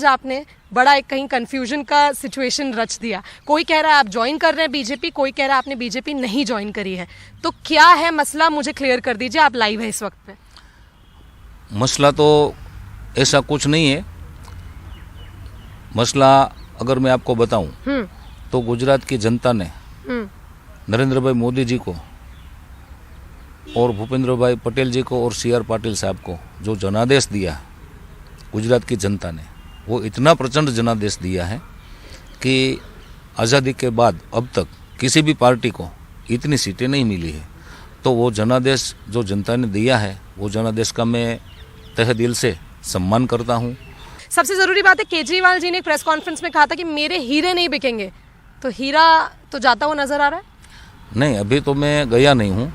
आज आपने बड़ा एक कहीं कंफ्यूजन का सिचुएशन रच दिया। कोई कह रहा है आप ज्वाइन कर रहे हैं बीजेपी, कोई कह रहा है आपने बीजेपी नहीं ज्वाइन करी है। तो क्या है मसला, मुझे क्लियर कर दीजिए, आप लाइव है इस वक्त पे। मसला तो ऐसा कुछ नहीं है। मसला अगर मैं आपको बताऊं तो गुजरात की जनता ने नरेंद्र भाई मोदी जी को और भूपेंद्र भाई पटेल जी को और CR पाटिल साहब को जो जनादेश दिया गुजरात की जनता ने, वो इतना प्रचंड जनादेश दिया है कि आज़ादी के बाद अब तक किसी भी पार्टी को इतनी सीटें नहीं मिली है। तो वो जनादेश जो जनता ने दिया है, वो जनादेश का मैं तहे दिल से सम्मान करता हूँ। सबसे ज़रूरी बात है, केजरीवाल जी ने एक प्रेस कॉन्फ्रेंस में कहा था कि मेरे हीरे नहीं बिकेंगे, तो हीरा तो जाता हुआ नजर आ रहा है। नहीं, अभी तो मैं गया नहीं हूँ,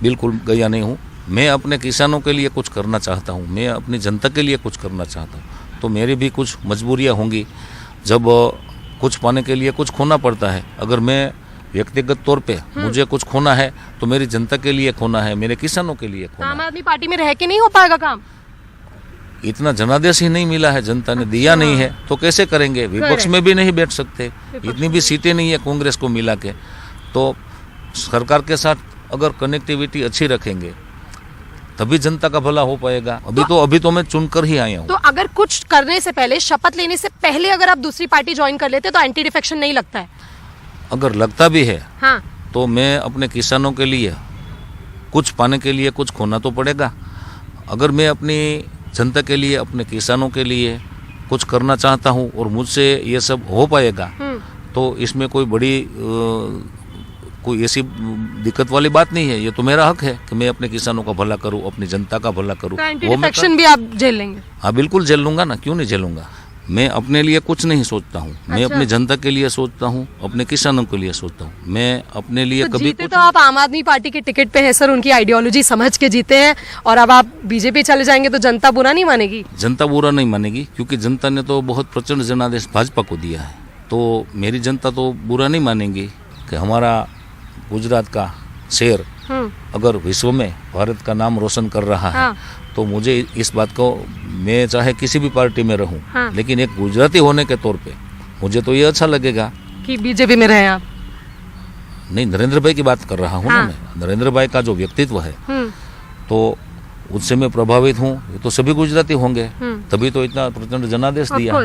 बिल्कुल गया नहीं हूँ। मैं अपने किसानों के लिए कुछ करना चाहता हूँ, मैं अपनी जनता के लिए कुछ करना चाहता हूँ। तो मेरी भी कुछ मजबूरियाँ होंगी, जब कुछ पाने के लिए कुछ खोना पड़ता है। अगर मैं व्यक्तिगत तौर पे मुझे कुछ खोना है तो मेरी जनता के लिए खोना है, मेरे किसानों के लिए खोना है। आम आदमी पार्टी में रह के नहीं हो पाएगा काम। इतना जनादेश ही नहीं मिला है, जनता ने दिया नहीं है, तो कैसे करेंगे? विपक्ष में भी नहीं बैठ सकते, इतनी भी सीटें नहीं है कांग्रेस को मिला के। तो सरकार के साथ अगर कनेक्टिविटी अच्छी रखेंगे तभी जनता का भला हो पाएगा। अभी तो मैं चुनकर ही आया हूँ। तो अगर कुछ करने से पहले, शपथ लेने से पहले अगर आप दूसरी पार्टी ज्वाइन कर लेते तो एंटी डिफेक्शन नहीं लगता है? अगर लगता भी है हाँ, तो मैं अपने किसानों के लिए कुछ पाने के लिए कुछ खोना तो पड़ेगा। अगर मैं अपनी जनता के लिए, अपने किसानों के लिए कुछ करना चाहता हूँ और मुझसे ये सब हो पाएगा, तो इसमें कोई बड़ी कोई ऐसी दिक्कत वाली बात नहीं है। ये तो मेरा हक है कि मैं अपने किसानों का भला करूं, अपनी जनता का भला करूं। तो एंटी डिफेक्शन भी आप झेल लेंगे? हाँ, बिल्कुल झेल लूंगा ना, क्यों नहीं झेलूंगा। मैं अपने लिए कुछ नहीं सोचता हूँ, मैं अपनी जनता के लिए सोचता हूँ, अपने किसानों के लिए सोचता हूँ। मैं अपने लिए तो कभी जीते तो आप आम आदमी पार्टी के टिकट पे है सर, उनकी आइडियोलॉजी समझ के जीते हैं, और अब आप बीजेपी चले जाएंगे तो जनता बुरा नहीं मानेगी? जनता बुरा नहीं मानेगी, क्योंकि जनता ने तो बहुत प्रचंड जनादेश भाजपा को दिया है। तो मेरी जनता तो बुरा नहीं मानेगी कि हमारा गुजरात का शेर अगर विश्व में भारत का नाम रोशन कर रहा है, तो मुझे इस बात को, मैं चाहे किसी भी पार्टी में रहूं, लेकिन एक गुजराती होने के तौर पे मुझे तो ये अच्छा लगेगा कि बीजेपी में रहे आप। नहीं, नरेंद्र भाई की बात कर रहा हूँ ना मैं। नरेंद्र भाई का जो व्यक्तित्व है, तो उससे मैं प्रभावित हूँ। ये तो सभी गुजराती होंगे, तभी तो इतना प्रचंड जनादेश दिया।